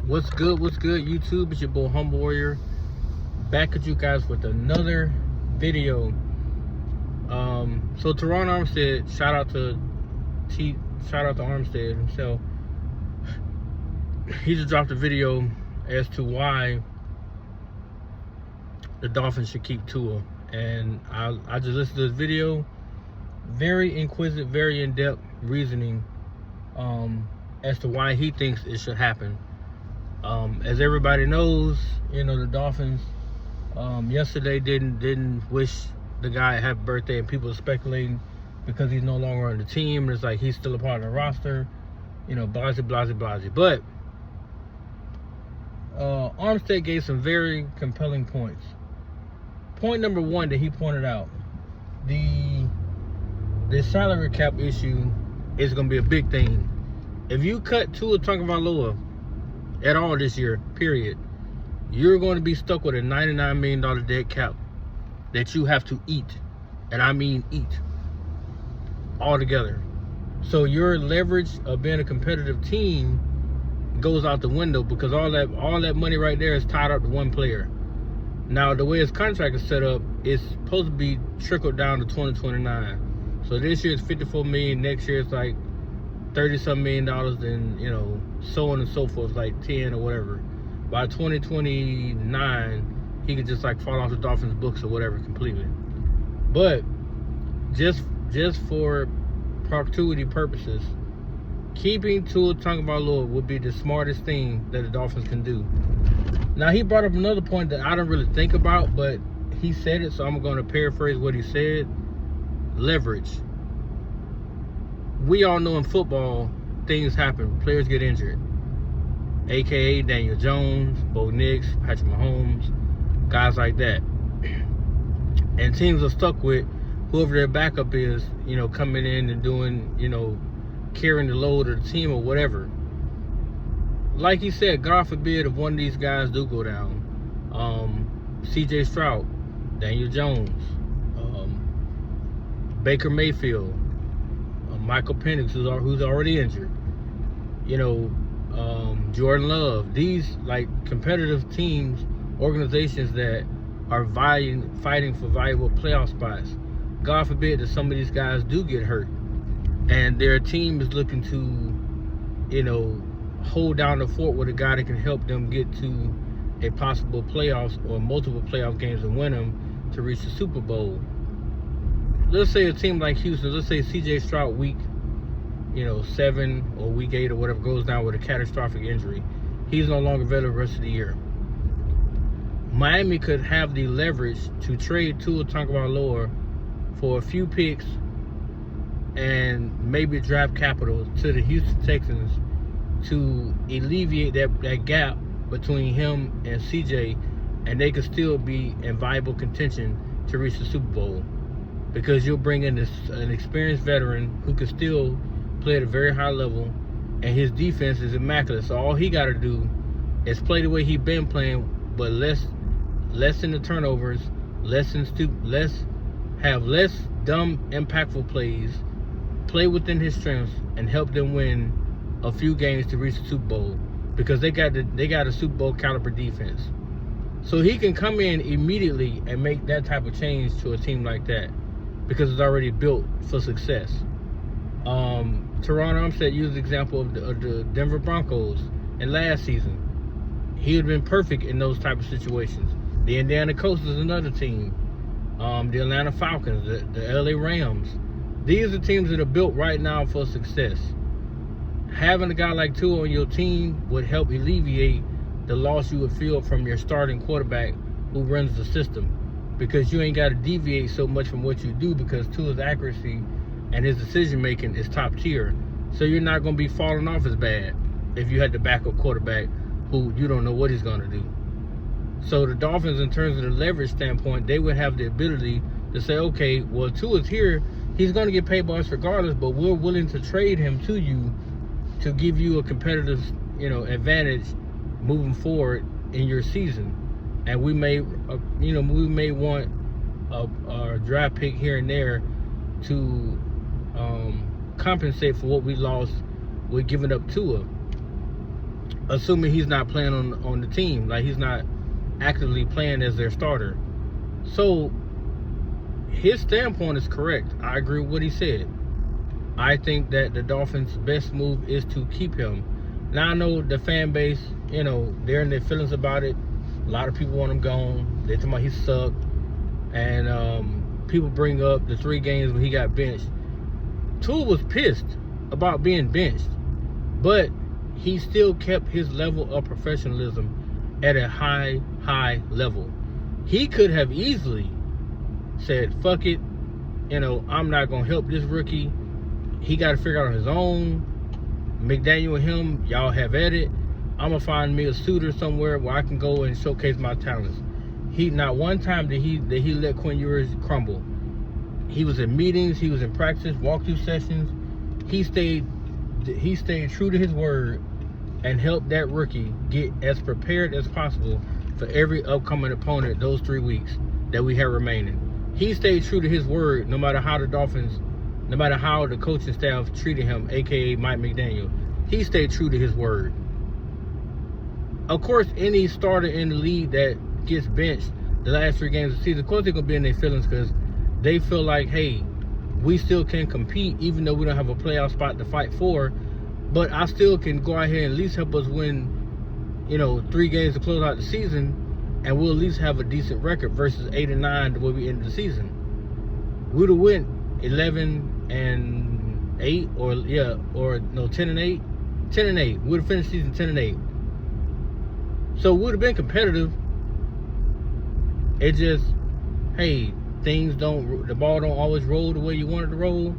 What's good, YouTube? It's your boy Humble Warrior, back at you guys with another video. So Teron Armstead, shout out to Armstead himself. He just dropped a video as to why the Dolphins should keep Tua, and I just listened to this video. Very inquisitive, very in-depth reasoning as to why he thinks it should happen. As everybody knows, the Dolphins yesterday didn't wish the guy a happy birthday, and people are speculating because he's no longer on the team. It's like he's still a part of the roster, blase. But Armstead gave some very compelling points. Point number one that he pointed out: the salary cap issue is going to be a big thing. If you cut Tua Tagovailoa at all this year, period, you're going to be stuck with a $99 million dead cap that you have to eat. And I mean eat altogether. So your leverage of being a competitive team goes out the window, because all that money right there is tied up to one player. Now, the way his contract is set up, it's supposed to be trickled down to 2029. So this year it's $54 million, next year it's like $30-some million, and so on and so forth, like 10 or whatever. By 2029, he could just like fall off the Dolphins books or whatever completely. But just for perpetuity purposes, keeping Tua Tagovailoa would be the smartest thing that the Dolphins can do. Now, he brought up another point that I don't really think about, but he said it, so I'm going to paraphrase what he said. Leverage. We all know in football, things happen. Players get injured. AKA Daniel Jones, Bo Nix, Patrick Mahomes, guys like that. And teams are stuck with whoever their backup is, coming in and doing, carrying the load of the team or whatever. Like he said, God forbid if one of these guys do go down. CJ Stroud, Daniel Jones, Baker Mayfield, Michael Penix, who's already injured, Jordan Love. These like competitive teams, organizations that are fighting for valuable playoff spots. God forbid that some of these guys do get hurt, and their team is looking to, hold down the fort with a guy that can help them get to a possible playoffs or multiple playoff games and win them to reach the Super Bowl. Let's say a team like Houston, let's say CJ Stroud week 7 or week 8 or whatever goes down with a catastrophic injury. He's no longer available the rest of the year. Miami could have the leverage to trade Tua Tagovailoa for a few picks and maybe draft capital to the Houston Texans to alleviate that gap between him and CJ, and they could still be in viable contention to reach the Super Bowl, because you'll bring in an experienced veteran who can still play at a very high level, and his defense is immaculate. So all he got to do is play the way he's been playing, but lessen the turnovers, have less dumb, impactful plays, play within his strengths, and help them win a few games to reach the Super Bowl, because they got a Super Bowl caliber defense. So he can come in immediately and make that type of change to a team like that, because it's already built for success. Teron Armstead used the example of the Denver Broncos in last season. He would have been perfect in those type of situations. The Indiana Coasters is another team. The Atlanta Falcons, the LA Rams. These are teams that are built right now for success. Having a guy like Tua on your team would help alleviate the loss you would feel from your starting quarterback who runs the system, because you ain't got to deviate so much from what you do, because Tua's accuracy and his decision making is top tier. So you're not going to be falling off as bad if you had the backup quarterback who you don't know what he's going to do. So the Dolphins, in terms of the leverage standpoint, they would have the ability to say, okay, well, Tua's here, he's going to get paid by us regardless, but we're willing to trade him to you to give you a competitive, advantage moving forward in your season. And we may want a draft pick here and there to compensate for what we lost with giving up Tua. assuming he's not playing on the team, like he's not actively playing as their starter. So his standpoint is correct. I agree with what he said. I think that the Dolphins' best move is to keep him. Now I know the fan base, they're in their feelings about it. A lot of people want him gone. They're talking about he sucked. And people bring up the 3 games when he got benched. Tua was pissed about being benched, but he still kept his level of professionalism at a high level. He could have easily said, fuck it, I'm not going to help this rookie. He got to figure out on his own. McDaniel and him, y'all have at it. I'm going to find me a suitor somewhere where I can go and showcase my talents. Not one time did he let Quinn Ewers crumble. He was in meetings, he was in practice, walkthrough sessions. He stayed true to his word and helped that rookie get as prepared as possible for every upcoming opponent those 3 weeks that we have remaining. He stayed true to his word no matter how the coaching staff treated him, aka Mike McDaniel. He stayed true to his word. Of course, any starter in the league that gets benched the last 3 games of the season, of course they're going to be in their feelings because they feel like, hey, we still can compete even though we don't have a playoff spot to fight for, but I still can go out here and at least help us win, 3 games to close out the season, and we'll at least have a decent record versus 8-9 the way we ended the season. We'd have went 11-8 10-8. 10-8. We'd have finished season 10-8. So we would have been competitive. It just, hey, the ball don't always roll the way you want it to roll,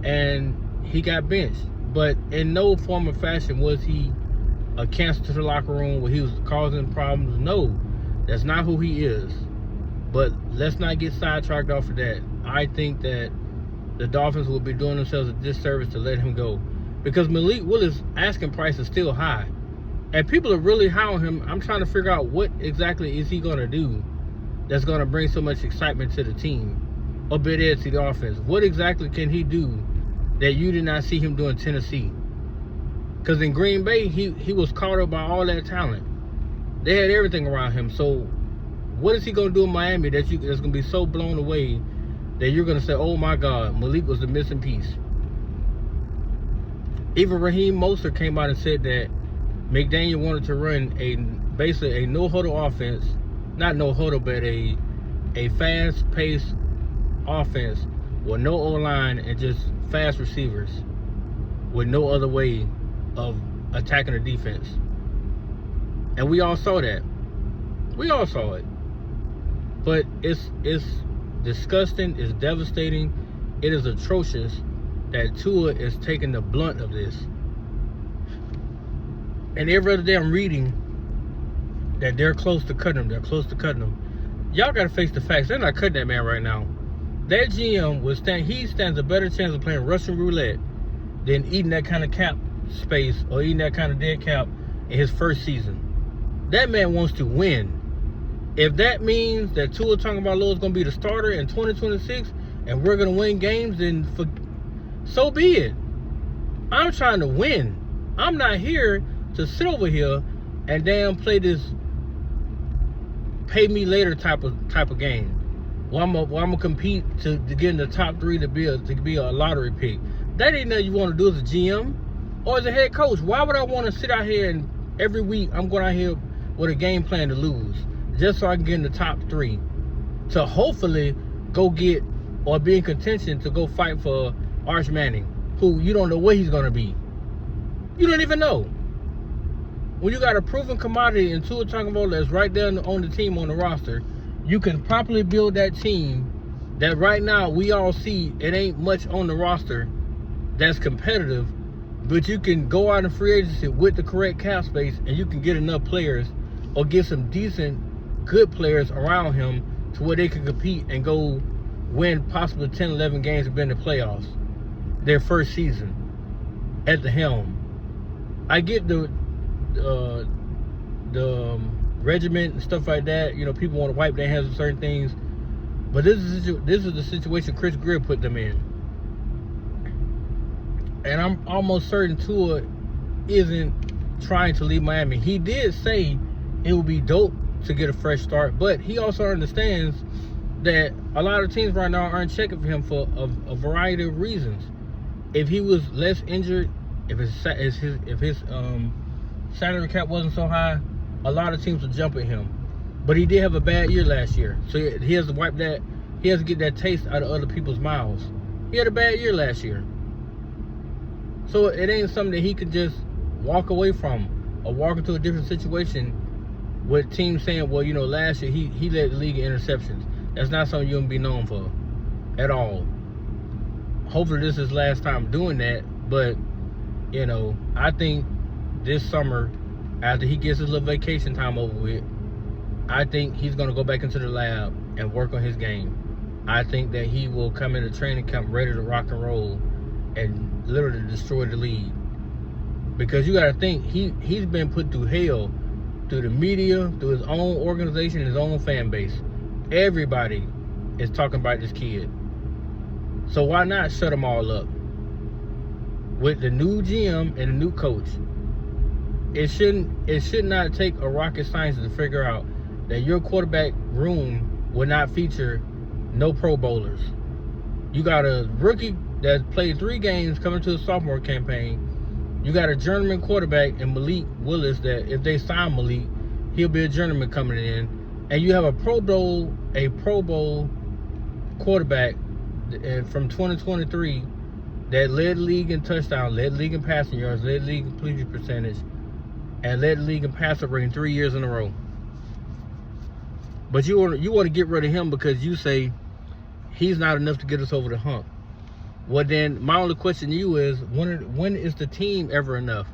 and he got benched. But in no form or fashion was he a cancer to the locker room where he was causing problems. No, that's not who he is. But let's not get sidetracked off of that. I think that the Dolphins will be doing themselves a disservice to let him go, because Malik Willis' asking price is still high, and people are really high on him. I'm trying to figure out what exactly is he going to do that's going to bring so much excitement to the team, or better to the offense. What exactly can he do that you did not see him do in Tennessee? Because in Green Bay, he was caught up by all that talent. They had everything around him. So what is he going to do in Miami that's going to be so blown away that you're going to say, oh my God, Malik was the missing piece? Even Raheem Mostert came out and said that McDaniel wanted to run basically a no-huddle offense. Not no-huddle, but a fast-paced offense with no O-line and just fast receivers with no other way of attacking the defense. And we all saw that. We all saw it. But it's disgusting, it's devastating, it is atrocious that Tua is taking the blunt of this. And every other day I'm reading that they're close to cutting him. Y'all gotta face the facts. They're not cutting that man right now. That GM he stands a better chance of playing Russian roulette than eating that kind of cap space or eating that kind of dead cap in his first season. That man wants to win. If that means that Tua Tagovailoa is going to be the starter in 2026 and we're going to win games, then so be it. I'm trying to win. I'm not here to sit over here and damn play this pay me later type of game. Well, I'm gonna compete to get in the top 3 to be a lottery pick. That ain't nothing you want to do as a GM or as a head coach. Why would I want to sit out here and every week I'm going out here with a game plan to lose just so I can get in the top 3 to hopefully go get or be in contention to go fight for Arch Manning, who you don't know where he's gonna be. You don't even know. When you got a proven commodity in Tua Tagovailoa that's right there on the team, on the roster, you can properly build that team that right now we all see it ain't much on the roster that's competitive, but you can go out in free agency with the correct cap space and you can get enough players or get some decent, good players around him to where they can compete and go win possibly 10, 11 games and be in the playoffs their first season at the helm. I get the regiment and stuff like that. People want to wipe their hands on certain things, but this is the situation Chris Greer put them in, and I'm almost certain Tua isn't trying to leave Miami. He did say it would be dope to get a fresh start, but he also understands that a lot of teams right now aren't checking for him for a variety of reasons. If he was less injured, if his salary cap wasn't so high, a lot of teams would jump at him. But he did have a bad year last year, so he has to wipe that. He has to get that taste out of other people's mouths. He had a bad year last year, so it ain't something that he could just walk away from or walk into a different situation with teams saying, well, you know, last year he led the league in interceptions. That's not something you're gonna be known for at all. Hopefully this is his last time doing that, but you know, I think this summer, after he gets his little vacation time over with, I think he's gonna go back into the lab and work on his game. I think that he will come into training camp ready to rock and roll and literally destroy the league. Because you gotta think, he's been put through hell, through the media, through his own organization, his own fan base. Everybody is talking about this kid. So why not shut them all up? With the new GM and the new coach, it should not take a rocket science to figure out that your quarterback room will not feature no Pro Bowlers. You got a rookie that played 3 games coming to a sophomore campaign. You got a journeyman quarterback in Malik Willis that if they sign Malik, he'll be a journeyman coming in. And you have a Pro Bowl quarterback from 2023 that led the league in touchdowns, led the league in passing yards, led the league in completion percentage, and led the league in passer rating 3 years in a row. But you want to get rid of him because you say he's not enough to get us over the hump. Well, then my only question to you is, when is the team ever enough?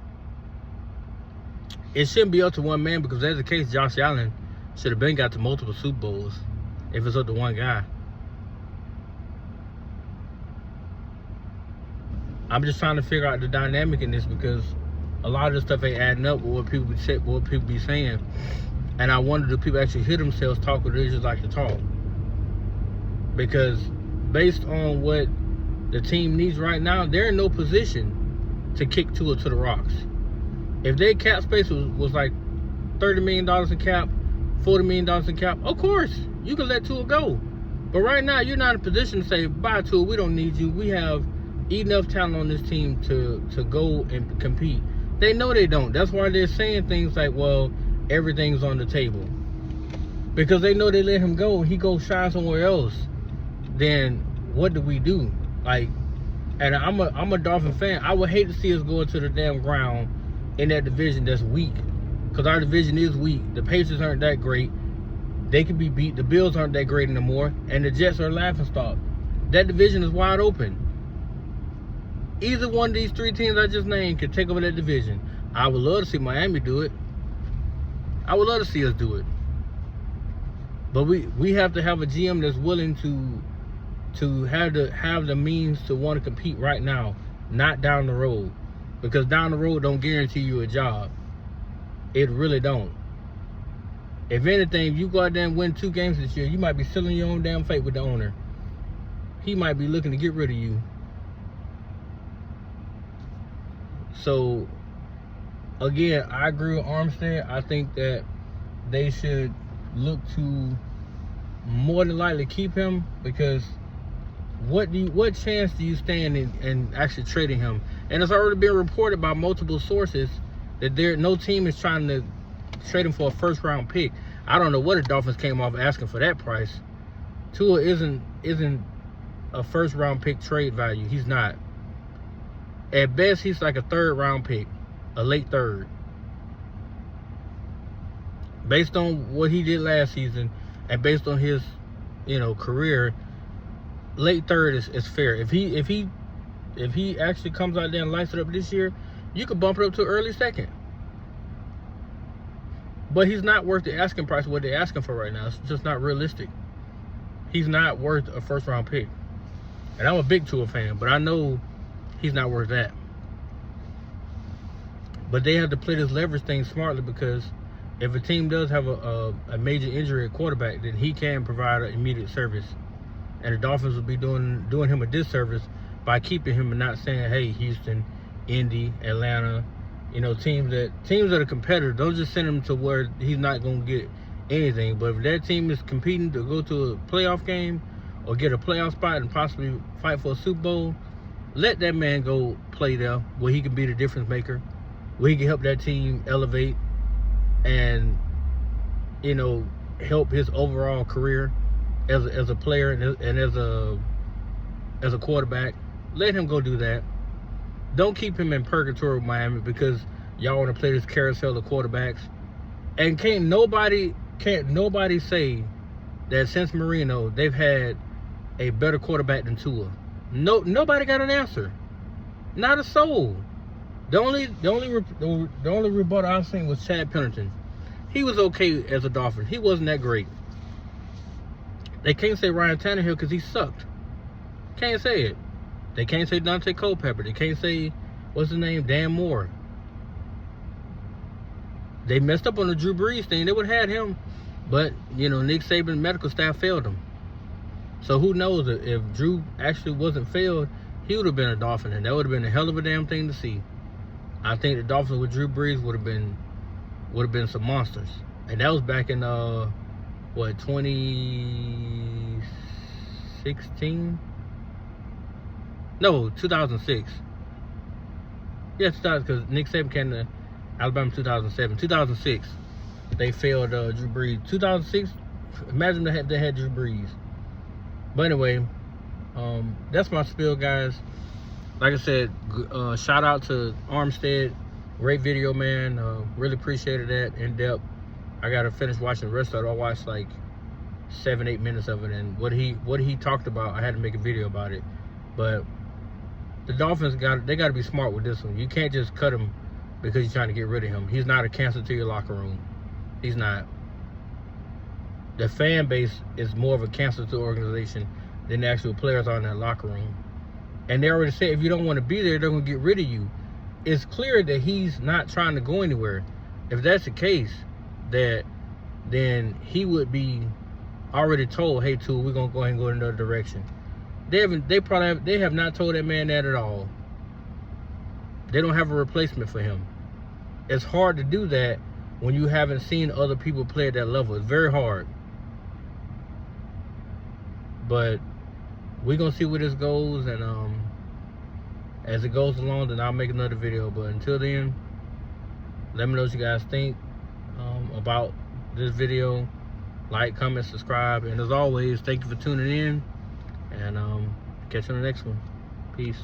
It shouldn't be up to one man, because if that's the case, Josh Allen should have been got to multiple Super Bowls if it's up to one guy. I'm just trying to figure out the dynamic in this, because a lot of this stuff ain't adding up with what people be saying. And I wonder, do people actually hear themselves talk, or they just like to talk? Because based on what the team needs right now, they're in no position to kick Tua to the rocks. If their cap space was like $30 million in cap, $40 million in cap, of course, you can let Tua go. But right now, you're not in a position to say, bye, Tua, we don't need you. We have enough talent on this team to go and compete. They know they don't. That's why they're saying things like, well, everything's on the table. Because they know they let him go, he go shine somewhere else. Then what do we do? Like, and I'm a Dolphin fan. I would hate to see us go into the damn ground in that division that's weak. Because our division is weak. The Patriots aren't that great. They can be beat. The Bills aren't that great anymore. And the Jets are a laughingstock. That division is wide open. Either one of these 3 teams I just named could take over that division. I would love to see Miami do it. I would love to see us do it. But we have to have a GM that's willing to have the means to want to compete right now, not down the road. Because down the road don't guarantee you a job. It really don't. If anything, if you go out there and win 2 games this year, you might be sealing your own damn fate with the owner. He might be looking to get rid of you. So, again, I agree with Armstead. I think that they should look to more than likely keep him, because what chance do you stand in actually trading him? And it's already been reported by multiple sources that no team is trying to trade him for a first-round pick. I don't know what the Dolphins came off asking for that price. Tua isn't a first-round pick trade value. He's not. At best, he's like a 3rd-round pick, a late 3rd. Based on what he did last season and based on his, career, late 3rd is fair. If he actually comes out there and lights it up this year, you could bump it up to early 2nd. But he's not worth the asking price of what they're asking for right now. It's just not realistic. He's not worth a first-round pick. And I'm a big Tua fan, but I know he's not worth that. But they have to play this leverage thing smartly, because if a team does have a major injury at quarterback, then he can provide an immediate service. And the Dolphins will be doing him a disservice by keeping him and not saying, hey, Houston, Indy, Atlanta, You know, teams that are competitive, don't just send him to where he's not going to get anything. But if that team is competing to go to a playoff game or get a playoff spot and possibly fight for a Super Bowl, let that man go play there where he can be the difference maker, where he can help that team elevate and, you know, help his overall career as a player and as a quarterback. Let him go do that. Don't keep him in purgatory with Miami because y'all want to play this carousel of quarterbacks. And can't nobody say that since Marino they've had a better quarterback than Tua. Nobody got an answer. Not a soul. The only rebuttal I've seen was Chad Pennington. He was okay as a Dolphin. He wasn't that great. They can't say Ryan Tannehill because he sucked. Can't say it. They can't say Dante Culpepper. They can't say, what's his name, Dan Moore. They messed up on the Drew Brees thing. They would have had him. But, you know, Nick Saban's medical staff failed him. So who knows, if Drew actually wasn't failed, he would have been a Dolphin. And that would have been a hell of a damn thing to see. I think the Dolphins with Drew Brees would have been some monsters. And that was back in, 2016? No, 2006. Yeah, because Nick Saban came to Alabama in 2007. 2006, they failed Drew Brees. 2006, imagine they had Drew Brees. But anyway, that's my spiel, guys. Like I said, shout out to Armstead. Great video, man. Really appreciated that, in depth. I got to finish watching the rest of it. I watched like 7-8 minutes of it, and what he talked about, I had to make a video about it. But the Dolphins got to be smart with this one. You can't just cut him because you're trying to get rid of him. He's not a cancer to your locker room. He's not. The fan base is more of a cancer to the organization than the actual players are in that locker room. And they already said if you don't want to be there, they're going to get rid of you. It's clear that he's not trying to go anywhere. If that's the case, then he would be already told, hey, Tua, we're going to go ahead and go in another direction. They have not told that man that at all. They don't have a replacement for him. It's hard to do that when you haven't seen other people play at that level. It's very hard. But we're going to see where this goes, and as it goes along, then I'll make another video. But until then, let me know what you guys think about this video. Like, comment, subscribe, and as always, thank you for tuning in, and catch you on the next one. Peace.